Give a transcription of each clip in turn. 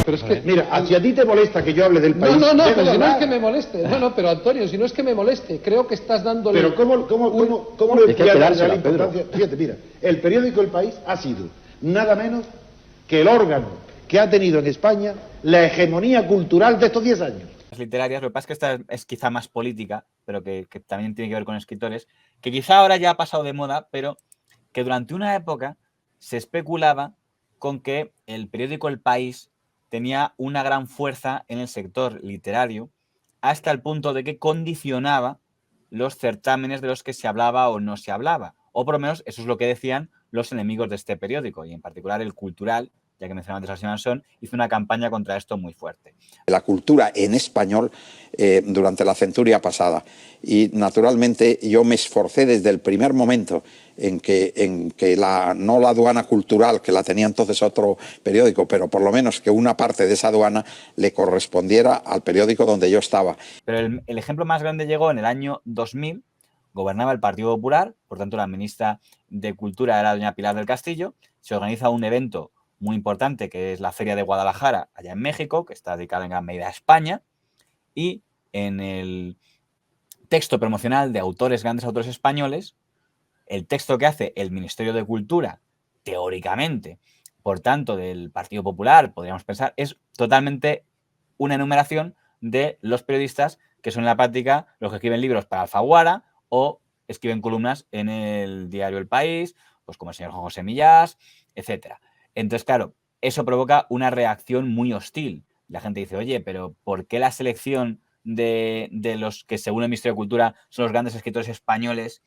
pero es que... Mira, si a ti te molesta que yo hable del país... No, deja pero de si no es hablar. que me moleste. No, pero Antonio, si no es que me moleste, creo que estás dándole... Pero ¿cómo le voy a dar la importancia? Fíjate, mira, el periódico El País ha sido nada menos que el órgano que ha tenido en España la hegemonía cultural de estos 10 años. Literarias, lo que pasa es que esta es quizá más política, pero que también tiene que ver con escritores, que quizá ahora ya ha pasado de moda, pero que durante una época se especulaba con que el periódico El País tenía una gran fuerza en el sector literario, hasta el punto de que condicionaba los certámenes de los que se hablaba o no se hablaba. O por lo menos eso es lo que decían los enemigos de este periódico, y en particular el Cultural, ya que mencionaba antes a Señor Son, hizo una campaña contra esto muy fuerte. La cultura en español durante la centuria pasada. Y naturalmente yo me esforcé desde el primer momento en que no la aduana cultural, que la tenía entonces otro periódico, pero por lo menos que una parte de esa aduana le correspondiera al periódico donde yo estaba. Pero el ejemplo más grande llegó en el año 2000, gobernaba el Partido Popular, por tanto la ministra de Cultura era doña Pilar del Castillo, se organiza un evento muy importante que es la Feria de Guadalajara, allá en México, que está dedicada en gran medida a España, y en el texto promocional de grandes autores españoles, el texto que hace el Ministerio de Cultura, teóricamente, por tanto, del Partido Popular, podríamos pensar, es totalmente una enumeración de los periodistas que son en la práctica los que escriben libros para Alfaguara o escriben columnas en el diario El País, pues como el señor José Millás, etcétera. Entonces, claro, eso provoca una reacción muy hostil. La gente dice, oye, pero ¿por qué la selección de los que, según el Ministerio de Cultura, son los grandes escritores españoles,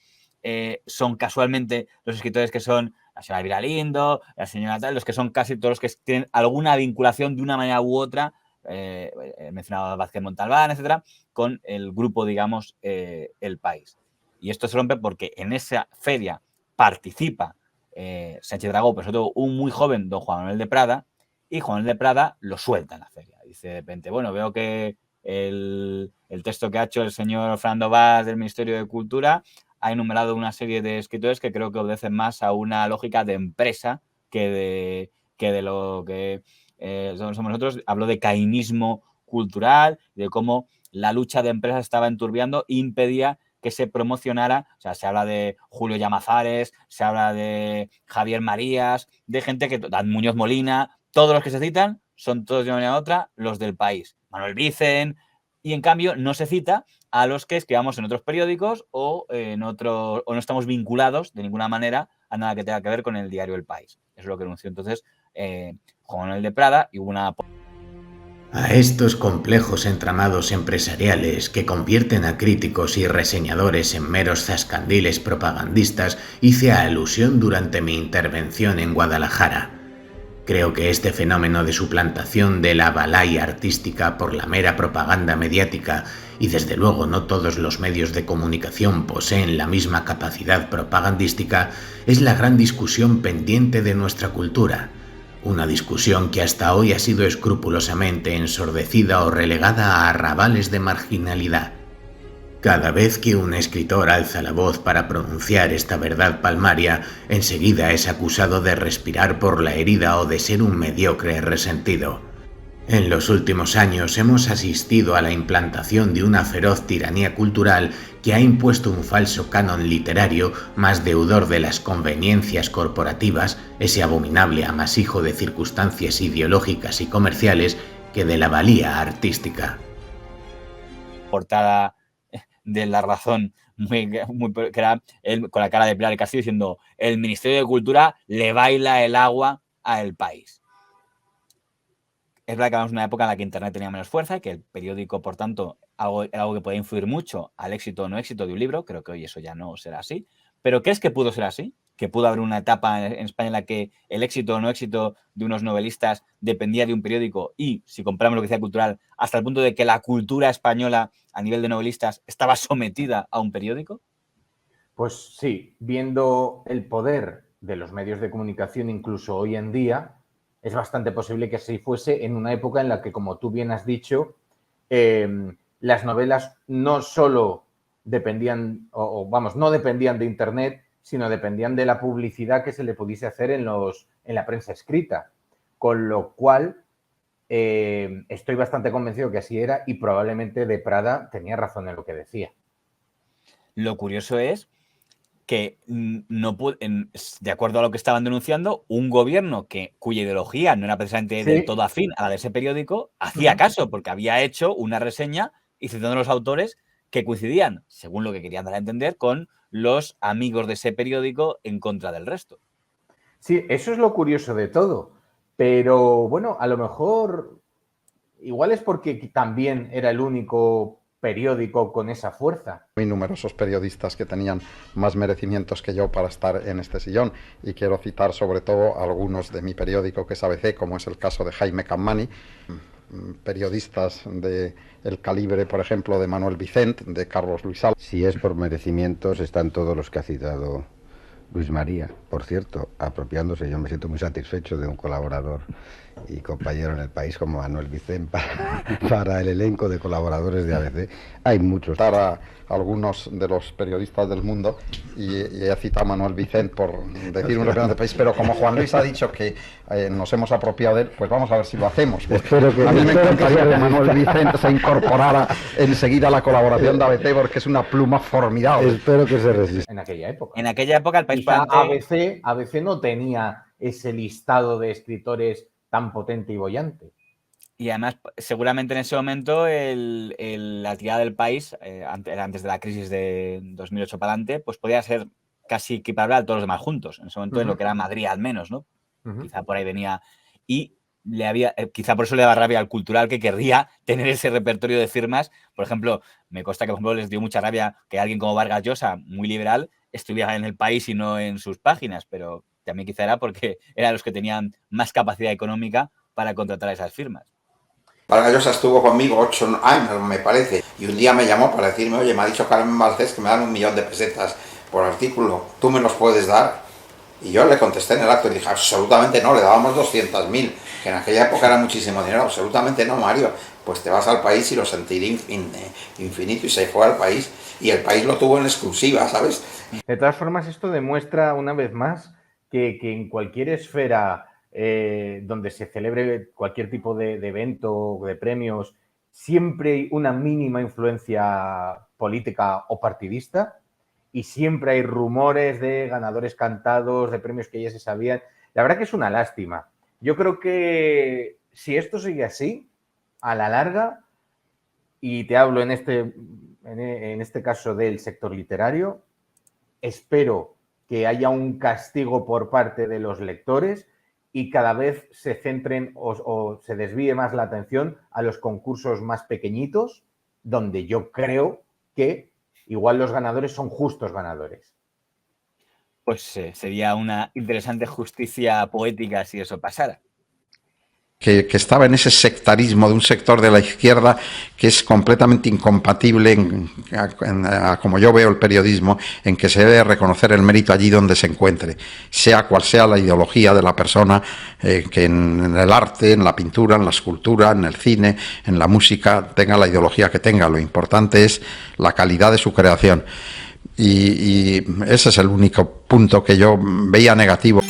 son casualmente los escritores que son la señora Elvira Lindo, la señora tal, los que son casi todos los que tienen alguna vinculación de una manera u otra, he mencionado a Vázquez Montalbán, etcétera, con el grupo, digamos, El País. Y esto se rompe porque en esa feria participa Sánchez Dragó, pero sobre todo un muy joven don Juan Manuel de Prada, y Juan Manuel de Prada lo suelta en la feria. Dice de repente, bueno, veo que el texto que ha hecho el señor Fernando Vaz del Ministerio de Cultura ha enumerado una serie de escritores que creo que obedecen más a una lógica de empresa que de lo que somos nosotros. Habló de cainismo cultural, de cómo la lucha de empresas estaba enturbiando e impedía que se promocionara. O sea, se habla de Julio Llamazares, se habla de Javier Marías, de gente que, Muñoz Molina, todos los que se citan son todos de una manera u otra los del País. Manuel Vicen, y en cambio no se cita a los que escribamos en otros periódicos o no estamos vinculados de ninguna manera a nada que tenga que ver con el diario El País. Eso es lo que anunció entonces Juan Manuel de Prada, y hubo una... A estos complejos entramados empresariales que convierten a críticos y reseñadores en meros zascandiles propagandistas hice alusión durante mi intervención en Guadalajara. Creo que este fenómeno de suplantación de la balaya artística por la mera propaganda mediática, y desde luego no todos los medios de comunicación poseen la misma capacidad propagandística, es la gran discusión pendiente de nuestra cultura. Una discusión que hasta hoy ha sido escrupulosamente ensordecida o relegada a arrabales de marginalidad. Cada vez que un escritor alza la voz para pronunciar esta verdad palmaria, enseguida es acusado de respirar por la herida o de ser un mediocre resentido. En los últimos años hemos asistido a la implantación de una feroz tiranía cultural que ha impuesto un falso canon literario más deudor de las conveniencias corporativas, ese abominable amasijo de circunstancias ideológicas y comerciales, que de la valía artística. Portada de La Razón, que era él con la cara de Pilar del Castillo diciendo: el Ministerio de Cultura le baila el agua a El País. Es verdad que vamos en una época en la que Internet tenía menos fuerza y que el periódico, por tanto, era algo que podía influir mucho al éxito o no éxito de un libro. Creo que hoy eso ya no será así. ¿Pero crees que pudo ser así? ¿Que pudo haber una etapa en España en la que el éxito o no éxito de unos novelistas dependía de un periódico y, si compramos lo que decía Cultural, hasta el punto de que la cultura española a nivel de novelistas estaba sometida a un periódico? Pues sí, viendo el poder de los medios de comunicación incluso hoy en día, es bastante posible que así fuese en una época en la que, como tú bien has dicho, las novelas no solo dependían, no dependían de Internet, sino dependían de la publicidad que se le pudiese hacer en la prensa escrita. Con lo cual, estoy bastante convencido que así era y probablemente de Prada tenía razón en lo que decía. Lo curioso es que, de acuerdo a lo que estaban denunciando, un gobierno cuya ideología no era precisamente del todo afín a la de ese periódico, hacía caso, porque había hecho una reseña y citando a los autores que coincidían, según lo que querían dar a entender, con los amigos de ese periódico en contra del resto. Sí, eso es lo curioso de todo. Pero bueno, a lo mejor igual es porque también era el único periódico con esa fuerza. Muy numerosos periodistas que tenían más merecimientos que yo para estar en este sillón, y quiero citar sobre todo algunos de mi periódico, que es ABC, como es el caso de Jaime Campmany, periodistas de el calibre, por ejemplo, de Manuel Vicent, de Carlos Luis Alba. Si es por merecimientos, están todos los que ha citado Luis María, por cierto, apropiándose. Yo me siento muy satisfecho de un colaborador y compañero en El País como Manuel Vicent para el elenco de colaboradores de ABC. Hay muchos. A algunos de los periodistas del mundo, y he citado a Manuel Vicent por decir un representante del país, pero como Juan Luis ha dicho que nos hemos apropiado de él, pues vamos a ver si lo hacemos. Espero que, a mí me encantaría que Manuel Vicent se incorporara enseguida a la colaboración de ABC, porque es una pluma formidable. Espero que se resista. En aquella época. En aquella época el País ABC no tenía ese listado de escritores tan potente y boyante. Y además, seguramente en ese momento la tirada del País, antes de la crisis de 2008 para adelante, pues podía ser casi equiparable a todos los demás juntos. En ese momento, en lo que era Madrid al menos, ¿no? Quizá por ahí venía. Y quizá por eso le daba rabia al Cultural, que querría tener ese repertorio de firmas. Por ejemplo, me consta que, por ejemplo, les dio mucha rabia que alguien como Vargas Llosa, muy liberal, estuviera en El País y no en sus páginas, pero también quizá era porque eran los que tenían más capacidad económica para contratar esas firmas. Vargas Llosa estuvo conmigo 8 años, me parece, y un día me llamó para decirme: oye, me ha dicho Carmen Balcells que me dan 1.000.000 de pesetas por artículo, ¿tú me los puedes dar? Y yo le contesté en el acto y dije: absolutamente no, le dábamos 200.000, que en aquella época era muchísimo dinero. Absolutamente no, Mario, pues te vas al País y lo sentiré infinito. Y se fue al País, y el País lo tuvo en exclusiva, ¿sabes? De todas formas, esto demuestra una vez más que en cualquier esfera donde se celebre cualquier tipo de evento o de premios, siempre hay una mínima influencia política o partidista, y siempre hay rumores de ganadores cantados, de premios que ya se sabían. La verdad que es una lástima. Yo creo que si esto sigue así, a la larga, y te hablo en este caso del sector literario, espero que haya un castigo por parte de los lectores y cada vez se centren o se desvíe más la atención a los concursos más pequeñitos, donde yo creo que igual los ganadores son justos ganadores. Pues sería una interesante justicia poética si eso pasara. Que estaba en ese sectarismo de un sector de la izquierda que es completamente incompatible, como yo veo el periodismo, en que se debe reconocer el mérito allí donde se encuentre, sea cual sea la ideología de la persona, que en el arte, en la pintura, en la escultura, en el cine, en la música, tenga la ideología que tenga. Lo importante es la calidad de su creación. Y ese es el único punto que yo veía negativo.